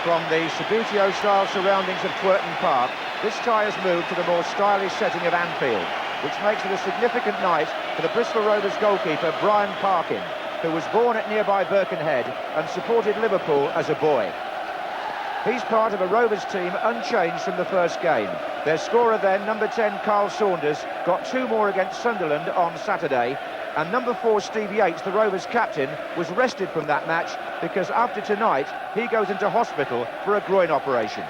From the Subbuteo-style surroundings of Twerton Park, this tie has moved to the more stylish setting of Anfield, which makes it a significant night for the Bristol Rovers goalkeeper Brian Parkin, who was born at nearby Birkenhead and supported Liverpool as a boy. He's part of a Rovers team unchanged from the first game. Their scorer then, number 10 Carl Saunders, got 2 more against Sunderland on Saturday, and number 4 Steve Yates, the Rovers captain, was rested from that match because after tonight he goes into hospital for a groin operation.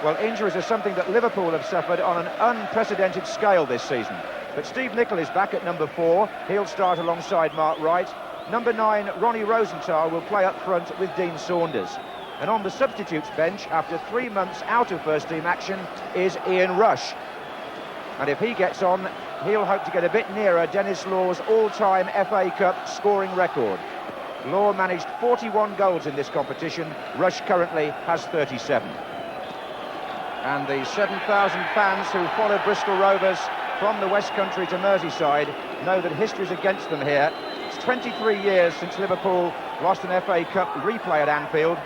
Well, injuries are something that Liverpool have suffered on an unprecedented scale this season. But Steve Nicol is back at number 4. He'll start alongside Mark Wright. Number 9, Ronnie Rosenthal, will play up front with Dean Saunders. And on the substitutes bench, after 3 months out of first-team action, is Ian Rush. And if he gets on, he'll hope to get a bit nearer Dennis Law's all-time FA Cup scoring record. Law managed 41 goals in this competition. Rush currently has 37. And the 7,000 fans who follow Bristol Rovers from the West Country to Merseyside know that history's against them here. It's 23 years since Liverpool lost an FA Cup replay at Anfield,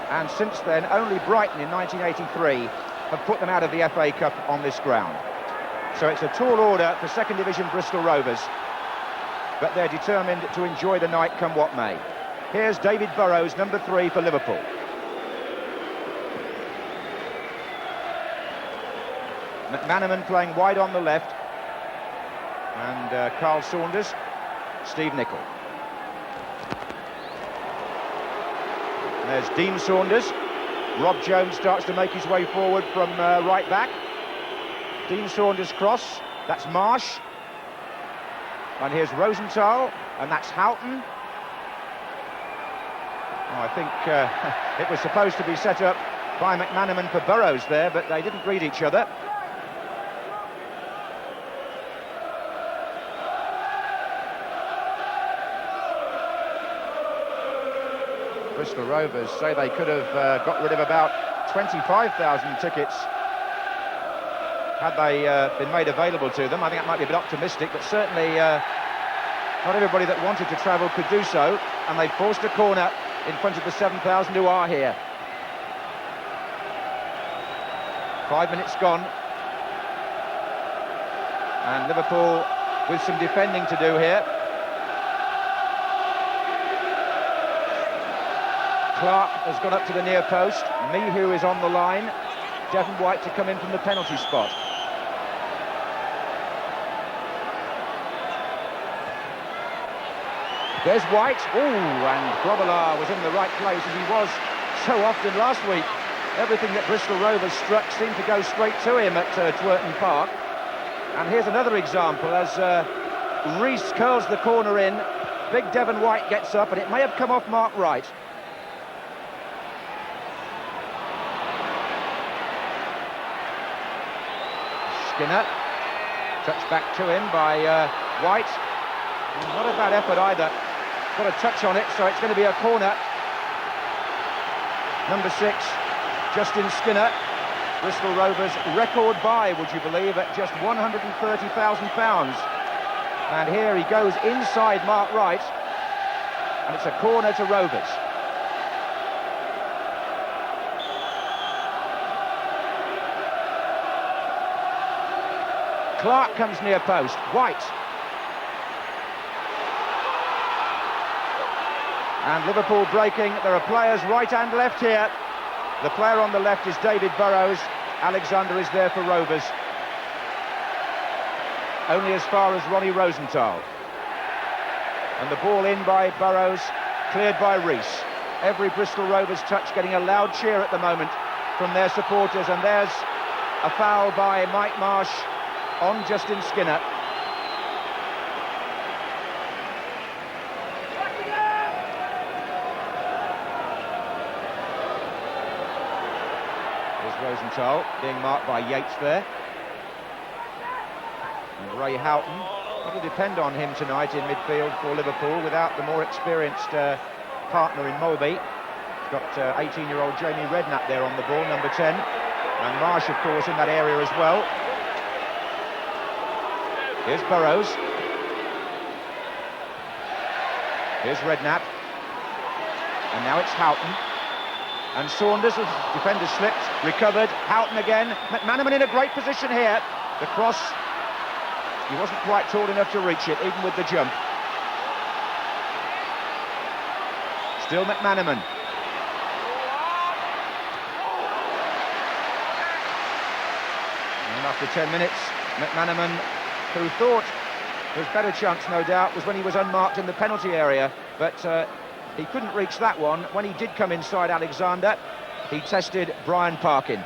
and since then only Brighton in 1983 have put them out of the FA Cup on this ground. So it's a tall order for second division Bristol Rovers, but they're determined to enjoy the night come what may. Here's David Burrows, number 3 for Liverpool. McManaman playing wide on the left, and Carl Saunders, Steve Nicol. And there's Dean Saunders. Rob Jones starts to make his way forward from right back. Dean Saunders cross, that's Marsh. And here's Rosenthal, and that's Houghton. Oh, I think it was supposed to be set up by McManaman for Burrows there, but they didn't read each other. Bristol Rovers say they could have got rid of about 25,000 tickets had they been made available to them. I think that might be a bit optimistic, but certainly not everybody that wanted to travel could do so, and they forced a corner in front of the 7,000 who are here. 5 minutes gone, and Liverpool with some defending to do here. Clark has gone up to the near post. Mehu is on the line. Devon White to come in from the penalty spot. There's White. Oh, and Grobbelaar was in the right place, as he was so often last week. Everything that Bristol Rovers struck seemed to go straight to him at Twerton Park. And here's another example as Rees curls the corner in. Big Devon White gets up, and it may have come off Mark Wright. Skinner, touched back to him by White. Not a bad effort either. Got a touch on it, so it's going to be a corner. Number 6, Justin Skinner. Bristol Rovers record buy, would you believe, at just £130,000. And here he goes inside Mark Wright, and it's a corner to Rovers. Clark comes near post. White. And Liverpool breaking. There are players right and left here. The player on the left is David Burrows. Alexander is there for Rovers. Only as far as Ronnie Rosenthal. And the ball in by Burrows, cleared by Rees. Every Bristol Rovers touch getting a loud cheer at the moment from their supporters. And there's a foul by Mike Marsh on Justin Skinner. There's Rosenthal being marked by Yates there. And Ray Houghton. It'll depend on him tonight in midfield for Liverpool without the more experienced partner in Mulby. He's got 18-year-old Jamie Redknapp there on the ball, number 10. And Marsh, of course, in that area as well. Here's Burrows. Here's Redknapp. And now it's Houghton. And Saunders, defender slipped, recovered, Houghton again. McManaman in a great position here. The cross, he wasn't quite tall enough to reach it, even with the jump. Still McManaman. And after 10 minutes, McManaman, who thought his better chance, no doubt, was when he was unmarked in the penalty area, but he couldn't reach that one. When he did come inside Alexander, he tested Brian Parkin.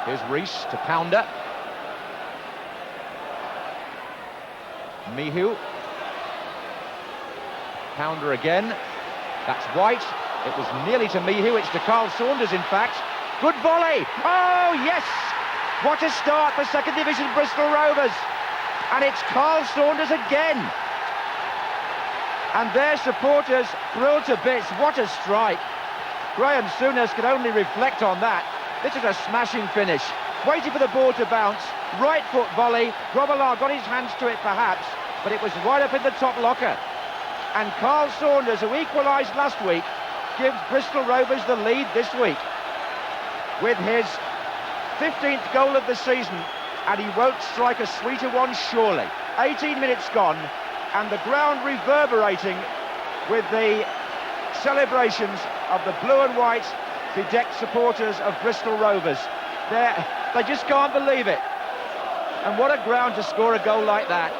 Here's Rees to Pounder. Mihu. Pounder again. That's White. It was nearly to Mihu. It's to Carl Saunders, in fact. Good volley! Oh, yes! What a start for second division Bristol Rovers! And it's Carl Saunders again! And their supporters thrilled to bits. What a strike! Graham Souness can only reflect on that. This is a smashing finish. Waiting for the ball to bounce. Right foot volley. Grobbelaar got his hands to it perhaps, but it was right up in the top locker. And Carl Saunders, who equalised last week, gives Bristol Rovers the lead this week with his 15th goal of the season, and he won't strike a sweeter one surely. 18 minutes gone, and the ground reverberating with the celebrations of the blue and white bedecked supporters of Bristol Rovers. They just can't believe it. And what a ground to score a goal like that.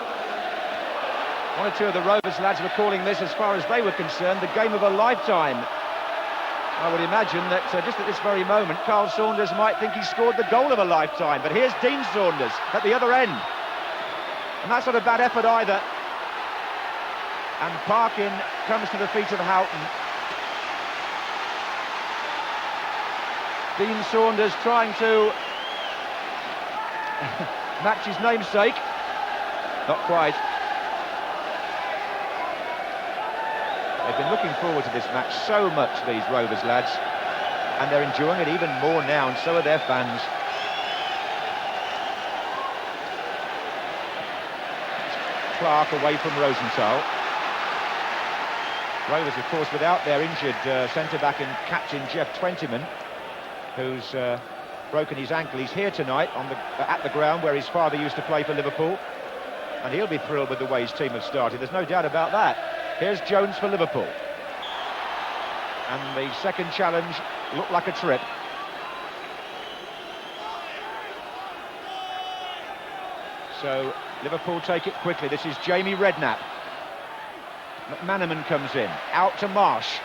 One or two of the Rovers lads were calling this, as far as they were concerned, the game of a lifetime. I would imagine that just at this very moment, Carl Saunders might think he scored the goal of a lifetime. But here's Dean Saunders at the other end. And that's not a bad effort either. And Parkin comes to the feet of Houghton. Dean Saunders trying to match his namesake. Not quite. They've been looking forward to this match so much, these Rovers lads, and they're enjoying it even more now, and so are their fans. Clark away from Rosenthal. Rovers, of course, without their injured centre-back and captain Jeff Twentyman, who's broken his ankle. He's here tonight at the ground where his father used to play for Liverpool, and he'll be thrilled with the way his team have started. There's no doubt about that. Here's Jones for Liverpool. And the second challenge looked like a trip. So Liverpool take it quickly. This is Jamie Redknapp. McManaman comes in. Out to Marsh.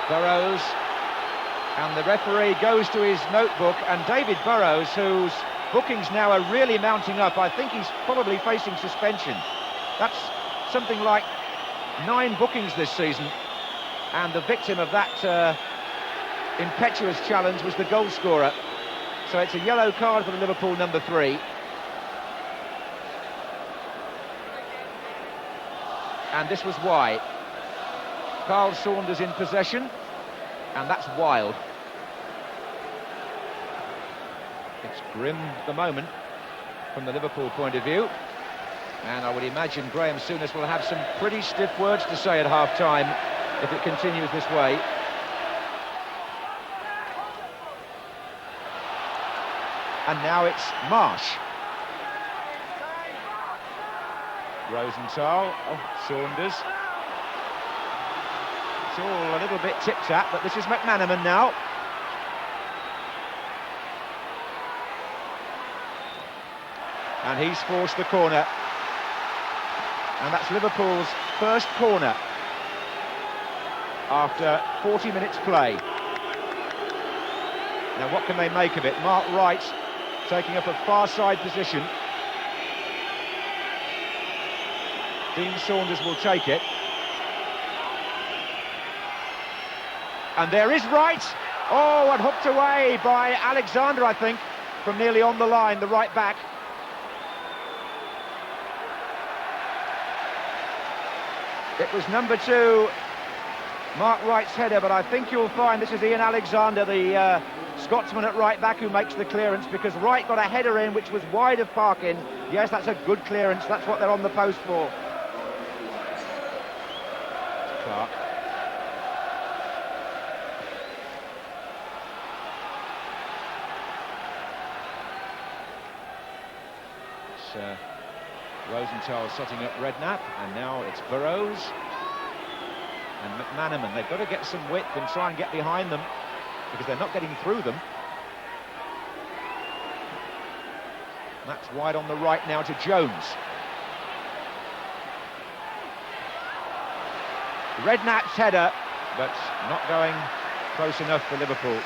Burrows, and the referee goes to his notebook, and David Burrows, whose bookings now are really mounting up, I think he's probably facing suspension. That's something like 9 bookings this season, and the victim of that impetuous challenge was the goal scorer. So it's a yellow card for the Liverpool number 3. And this was why. Carl Saunders in possession, and that's wild. It's grim at the moment from the Liverpool point of view, and I would imagine Graham Souness will have some pretty stiff words to say at half-time if it continues this way. And now it's Marsh. Rosenthal, Saunders. It's all a little bit tip-tap, but this is McManaman now. And he's forced the corner. And that's Liverpool's first corner after 40 minutes play. Now what can they make of it? Mark Wright taking up a far side position. Dean Saunders will take it. And there is Wright. Oh, and hooked away by Alexander, I think, from nearly on the line, the right back. It was number 2, Mark Wright's header, but I think you'll find this is Ian Alexander, the Scotsman at right back, who makes the clearance, because Wright got a header in which was wide of Parkin. Yes, that's a good clearance, that's what they're on the post for. Clark. It's Rosenthal setting up Redknapp, and now it's Burrows and McManaman. They've got to get some width and try and get behind them, because they're not getting through them. That's wide on the right now to Jones. Redknapp's header, but not going close enough for Liverpool.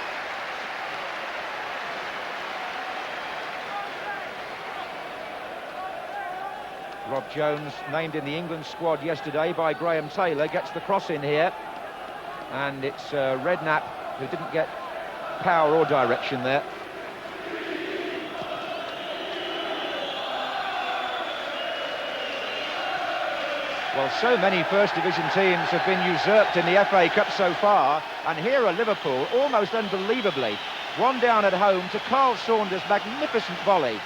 Rob Jones, named in the England squad yesterday by Graham Taylor, gets the cross in here, and it's Redknapp who didn't get power or direction there. Well, so many First Division teams have been usurped in the FA Cup so far, and here are Liverpool, almost unbelievably, one down at home to Carl Saunders' magnificent volley.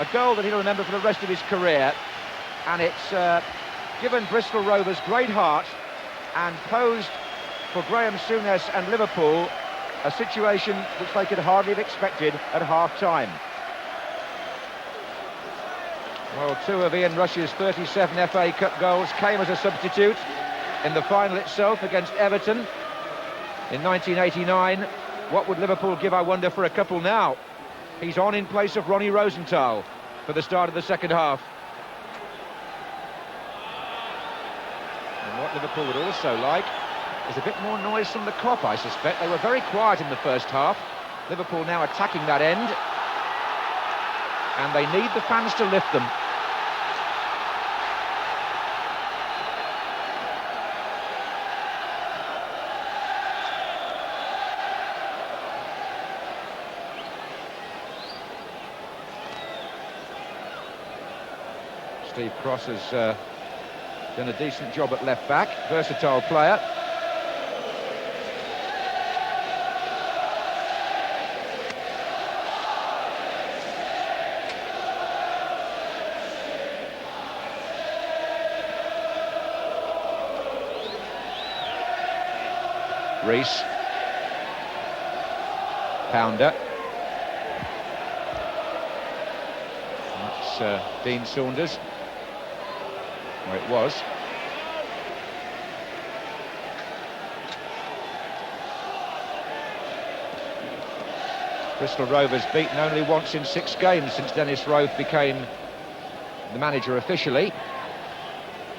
A goal that he'll remember for the rest of his career, and it's given Bristol Rovers great heart and posed for Graham Souness and Liverpool a situation which they could hardly have expected at half-time. Well, 2 of Ian Rush's 37 FA Cup goals came as a substitute in the final itself against Everton in 1989. What would Liverpool give, I wonder, for a couple now? He's on in place of Ronnie Rosenthal for the start of the second half. And what Liverpool would also like is a bit more noise from the Kop, I suspect. They were very quiet in the first half. Liverpool now attacking that end, and they need the fans to lift them. Steve Cross has done a decent job at left back, versatile player. Reese, Pounder. That's Dean Saunders. Or it was. Bristol Rovers beaten only once in 6 games since Dennis Roth became the manager officially.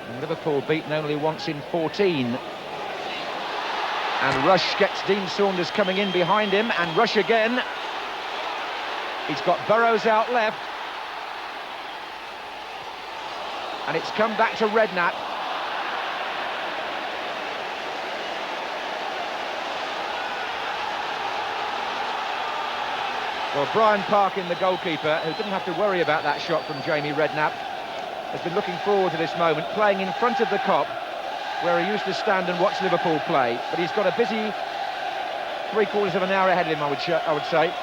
And Liverpool beaten only once in 14. And Rush gets Dean Saunders coming in behind him, and Rush again. He's got Burrows out left. And it's come back to Redknapp. Well, Brian Parkin, the goalkeeper, who didn't have to worry about that shot from Jamie Redknapp, has been looking forward to this moment, playing in front of the Kop, where he used to stand and watch Liverpool play. But he's got a busy 3/4 of an hour ahead of him, I would say.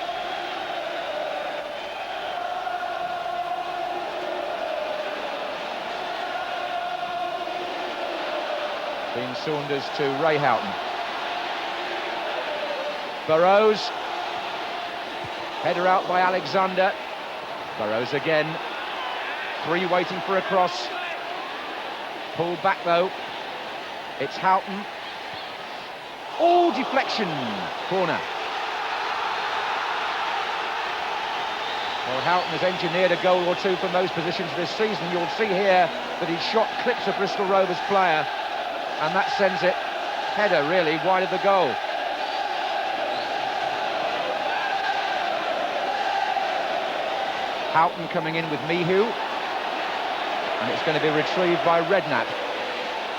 Dean Saunders to Ray Houghton. Burrows. Header out by Alexander. Burrows again. 3 waiting for a cross. Pulled back though. It's Houghton. Oh, deflection. Corner. Well, Houghton has engineered a goal or 2 from those positions this season. You'll see here that his shot clips a Bristol Rovers player, and that sends it, header really, wide of the goal. Houghton coming in with Mihu, and it's going to be retrieved by Redknapp.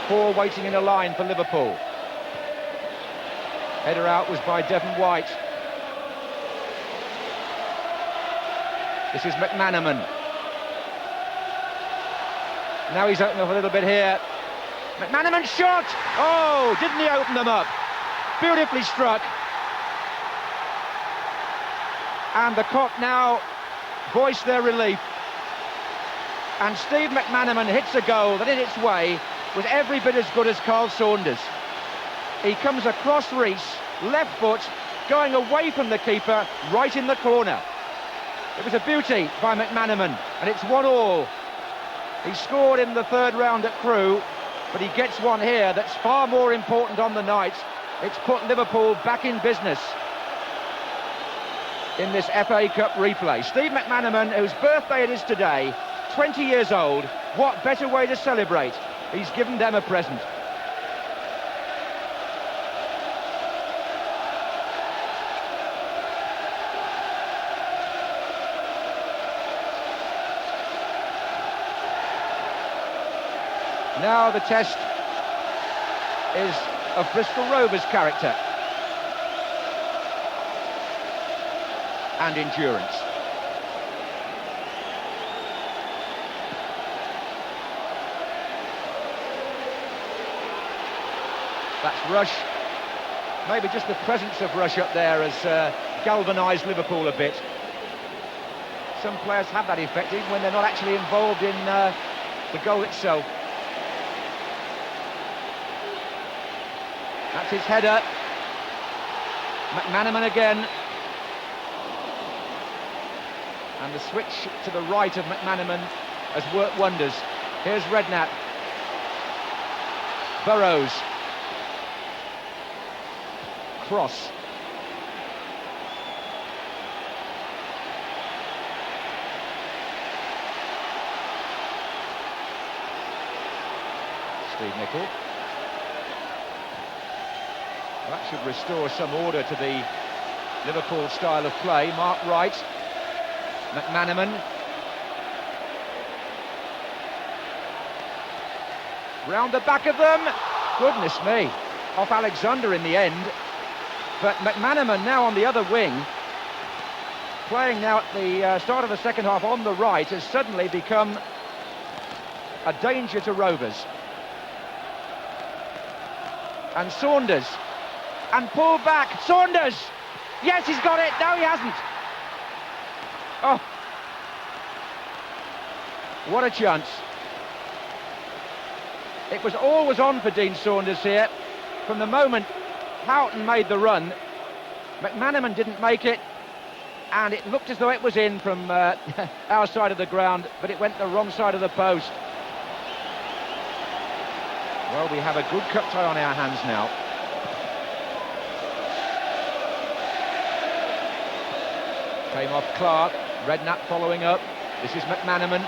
4 waiting in a line for Liverpool. Header out was by Devon White. This is McManaman. Now he's opening up a little bit here. McManaman shot! Oh, didn't he open them up? Beautifully struck. And the Kop now voice their relief. And Steve McManaman hits a goal that in its way was every bit as good as Carl Saunders. He comes across Rees, left foot, going away from the keeper, right in the corner. It was a beauty by McManaman, and it's 1-1. He scored in the third round at Crewe, but he gets one here that's far more important on the night. It's put Liverpool back in business in this FA Cup replay. Steve McManaman, whose birthday it is today, 20 years old, what better way to celebrate? He's given them a present. Now the test is of Bristol Rovers' character and endurance. That's Rush. Maybe just the presence of Rush up there has galvanised Liverpool a bit. Some players have that effect even when they're not actually involved in the goal itself. That's his header. McManaman again. And the switch to the right of McManaman has worked wonders. Here's Redknapp. Burrows. Cross. Steve Nicol. That should restore some order to the Liverpool style of play. Mark Wright. McManaman. Round the back of them. Goodness me. Off Alexander in the end. But McManaman now on the other wing, playing now at the start of the second half on the right, has suddenly become a danger to Rovers. And Saunders. And pull back. Saunders! Yes, he's got it. No, he hasn't. Oh. What a chance. It was always on for Dean Saunders here. From the moment Houghton made the run, McManaman didn't make it, and it looked as though it was in from our side of the ground, but it went the wrong side of the post. Well, we have a good cup tie on our hands now. Came off Clark, Redknapp following up. This is McManaman.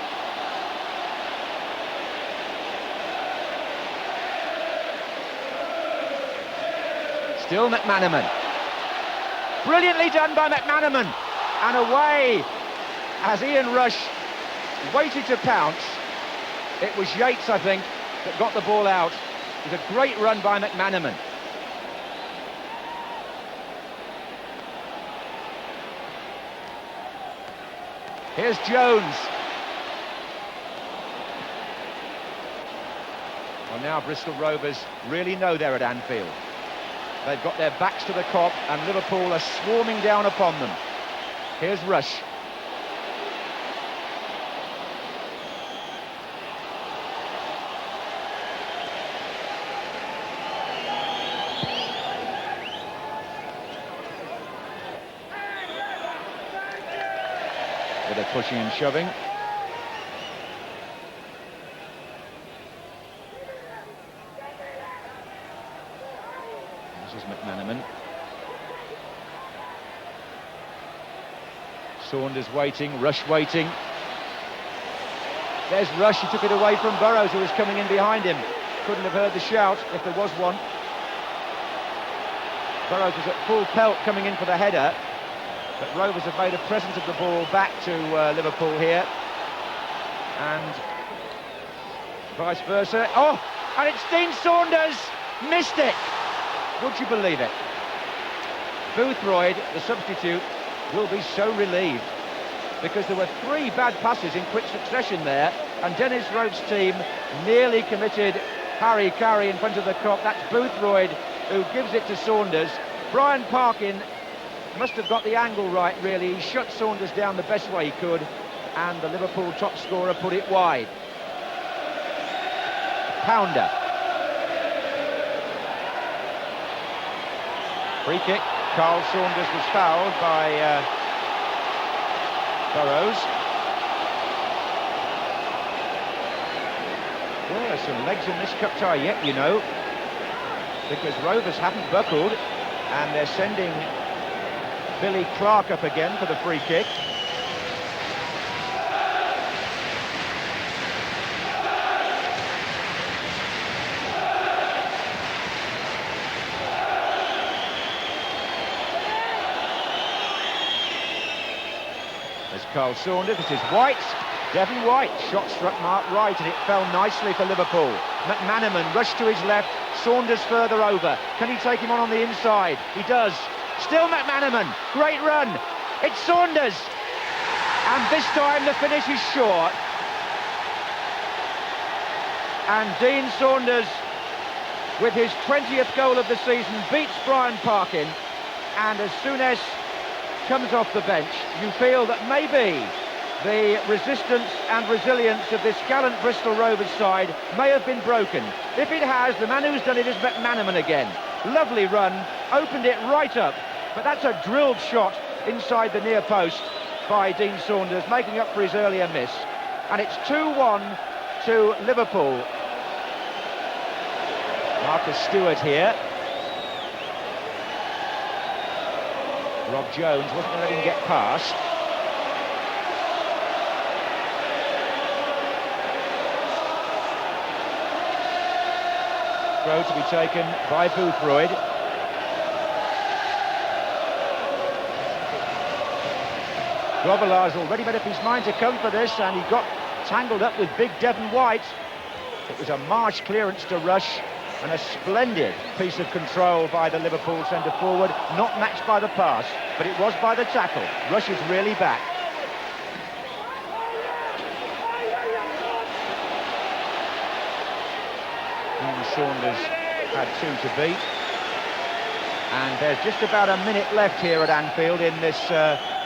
Still McManaman. Brilliantly done by McManaman. And away as Ian Rush waited to pounce. It was Yates, I think, that got the ball out. It was a great run by McManaman. Here's Jones. Well, now Bristol Rovers really know they're at Anfield. They've got their backs to the Kop, and Liverpool are swarming down upon them. Here's Rush. With a pushing and shoving. This is McManaman. Saunders waiting, Rush waiting. There's Rush, he took it away from Burrows, who was coming in behind him. Couldn't have heard the shout, if there was one. Burrows was at full pelt coming in for the header. But Rovers have made a present of the ball back to Liverpool here. And vice versa. Oh, and it's Dean Saunders! Missed it! Would you believe it? Boothroyd, the substitute, will be so relieved, because there were 3 bad passes in quick succession there, and Dennis Road's team nearly committed Harry in front of the cop. That's Boothroyd who gives it to Saunders. Brian Parkin must have got the angle right, really. He shut Saunders down the best way he could, and the Liverpool top scorer put it wide. Pounder. Free kick. Carl Saunders was fouled by Burrows. Well, there's some legs in this cup tie yet, you know, because Rovers haven't buckled, and they're sending Billy Clark up again for the free kick. There's Carl Saunders, this is White. Devon White, shot struck Mark right, and it fell nicely for Liverpool. McManaman rushed to his left, Saunders further over. Can he take him on the inside? He does. Still McManaman, great run. It's Saunders. And this time the finish is short. And Dean Saunders, with his 20th goal of the season, beats Brian Parkin. And as soon as comes off the bench, you feel that maybe the resistance and resilience of this gallant Bristol Rovers side may have been broken. If it has, the man who's done it is McManaman again. Lovely run, opened it right up, but that's a drilled shot inside the near post by Dean Saunders, making up for his earlier miss. And it's 2-1 to Liverpool. Marcus Stewart here. Rob Jones wasn't going to let him get past. Throw to be taken by Boothroyd. Grobbelaar's already made up his mind to come for this, and he got tangled up with big Devon White. It was a Marsh clearance to Rush, and a splendid piece of control by the Liverpool centre-forward, not matched by the pass, but it was by the tackle. Rush is really back. Saunders had 2 to beat, and there's just about a minute left here at Anfield in this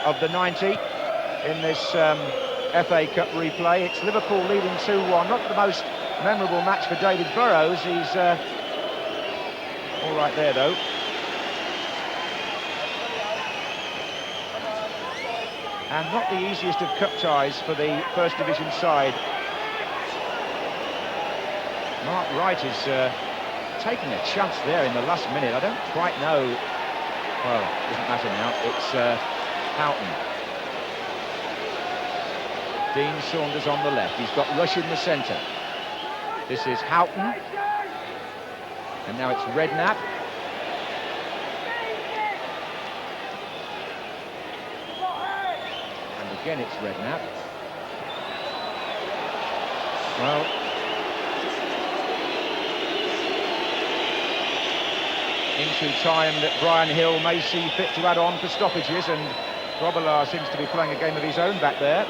of the 90 in this FA Cup replay. It's Liverpool leading 2-1. Not the most memorable match for David Burrows. He's all right there though. And not the easiest of cup ties for the First Division side. Mark Wright is taking a chance there in the last minute. I don't quite know. Well, it doesn't matter now. It's Houghton. Dean Saunders on the left. He's got Rush in the centre. This is Houghton. And now it's Redknapp. And again it's Redknapp. Well, into time that Brian Hill may see fit to add on for stoppages, and Grobbelaar seems to be playing a game of his own back there.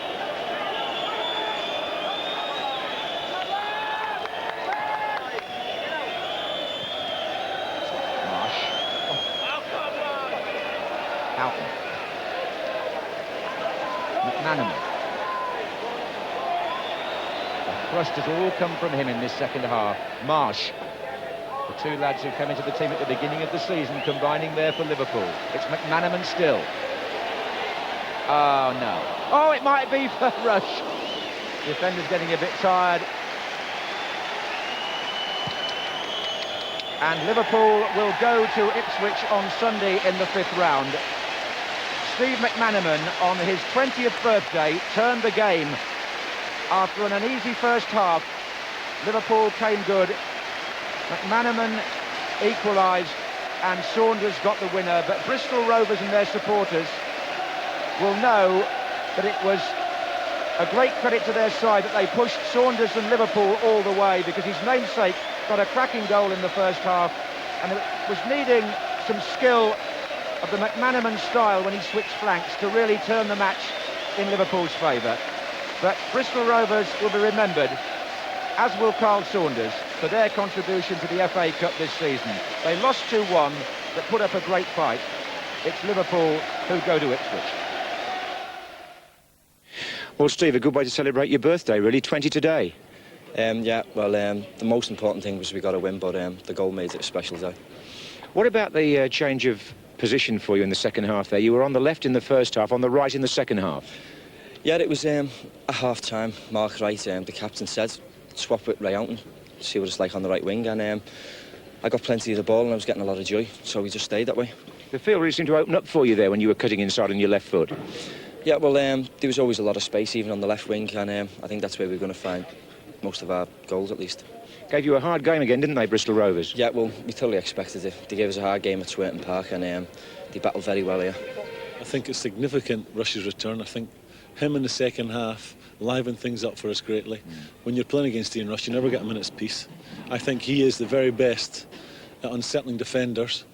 Marsh. Houghton. McManaman. The thrust has all come from him in this second half. Marsh. The 2 lads who came into the team at the beginning of the season combining there for Liverpool. It's McManaman still. Oh, no. Oh, it might be for Rush. Defender's getting a bit tired. And Liverpool will go to Ipswich on Sunday in the 5th round. Steve McManaman, on his 20th birthday, turned the game. After an uneasy first half, Liverpool came good. McManaman equalised and Saunders got the winner, but Bristol Rovers and their supporters will know that it was a great credit to their side that they pushed Saunders and Liverpool all the way, because his namesake got a cracking goal in the first half, and it was needing some skill of the McManaman style when he switched flanks to really turn the match in Liverpool's favour. But Bristol Rovers will be remembered, as will Carl Saunders, for their contribution to the FA Cup this season. They lost 2-1, but put up a great fight. It's Liverpool who go to Ipswich. Well, Steve, a good way to celebrate your birthday, really, 20 today. The most important thing was we got a win, but the goal made it a special day. What about the change of position for you in the second half there? You were on the left in the first half, on the right in the second half. Yeah, it was a half-time. Mark Wright, the captain, said, swap with Ray Houghton, see what it's like on the right wing, and I got plenty of the ball and I was getting a lot of joy, so we just stayed that way. The field really seemed to open up for you there when you were cutting inside on your left foot. Yeah, well, there was always a lot of space, even on the left wing, and I think that's where we're going to find most of our goals, at least. Gave you a hard game again, didn't they, Bristol Rovers? Yeah, well, we totally expected it. They gave us a hard game at Twerton Park, and they battled very well here. I think it's significant, Rush's return. I think him in the second half livened things up for us greatly. When you're playing against Ian Rush, you never get a minute's peace. I think he is the very best at unsettling defenders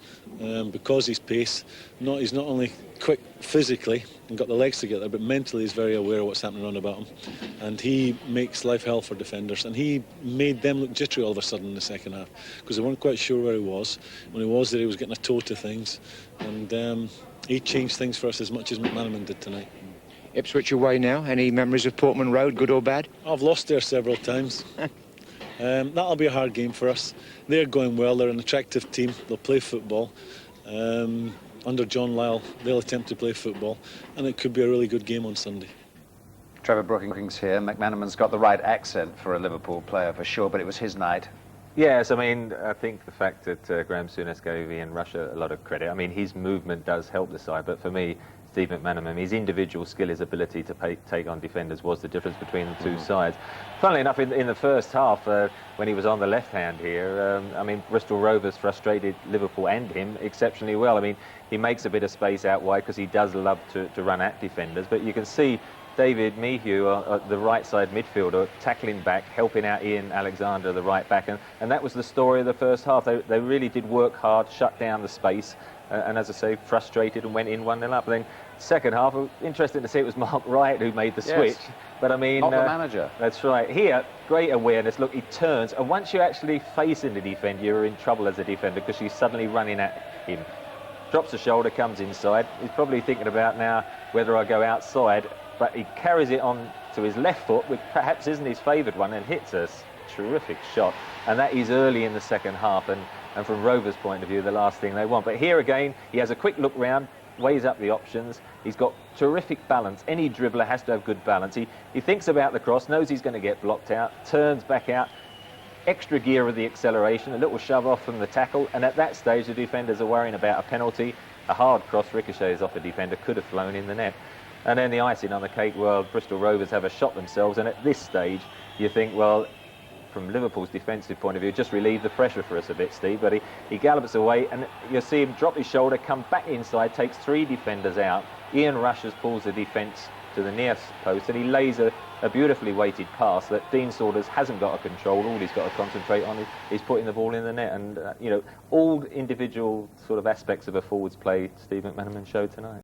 because he's pace. He's not only quick physically and got the legs together, but mentally he's very aware of what's happening around about him. And he makes life hell for defenders. And he made them look jittery all of a sudden in the second half because they weren't quite sure where he was. When he was there, he was getting a toe to things. And he changed things for us as much as McManaman did tonight. Ipswich away now. Any memories of Portman Road, good or bad? I've lost there several times. That'll be a hard game for us. They're going well. They're an attractive team. They'll play football. Under John Lyle, they'll attempt to play football, and it could be a really good game on Sunday. Trevor Brookings here. McManaman's got the right accent for a Liverpool player for sure, but it was his night. Yes, I mean, I think the fact that Graham Souness gave Ian Rush a lot of credit. I mean, his movement does help the side, but for me, Steve McManaman, his individual skill, his ability to take on defenders was the difference between the two sides. Funnily enough, in the first half, when he was on the left hand here, I mean, Bristol Rovers frustrated Liverpool and him exceptionally well. I mean, he makes a bit of space out wide because he does love to run at defenders, but you can see David Mayhew, the right side midfielder, tackling back, helping out Ian Alexander, the right back, and that was the story of the first half. They really did work hard, shut down the space, and as I say, frustrated and went in 1-0 up. And then second half, interesting to see it was Mark Wright who made the switch. Yes. But I mean, Not the manager. That's right. Here, great awareness. Look, he turns, and once you're actually facing the defender, you're in trouble as a defender because she's suddenly running at him. Drops the shoulder, comes inside. He's probably thinking about now whether I go outside, but he carries it on to his left foot, which perhaps isn't his favoured one, and hits a terrific shot. And that is early in the second half, and from Rovers' point of view, the last thing they want. But here again, he has a quick look round, weighs up the options. He's got terrific balance. Any dribbler has to have good balance. He thinks about the cross, knows he's going to get blocked out, turns back out, extra gear of the acceleration, a little shove off from the tackle, and at that stage the defenders are worrying about a penalty. A hard cross ricochets off a defender, could have flown in the net. And then the icing on the cake, well, Bristol Rovers have a shot themselves, and at this stage you think, well, from Liverpool's defensive point of view, just relieve the pressure for us a bit, Steve. But he gallops away, and you see him drop his shoulder, come back inside, takes 3 defenders out. Ian Rush pulls the defence to the near post, and he lays a beautifully weighted pass that Dean Saunders hasn't got to control. All he's got to concentrate on is putting the ball in the net. And, you know, all individual sort of aspects of a forward's play Steve McManaman showed tonight.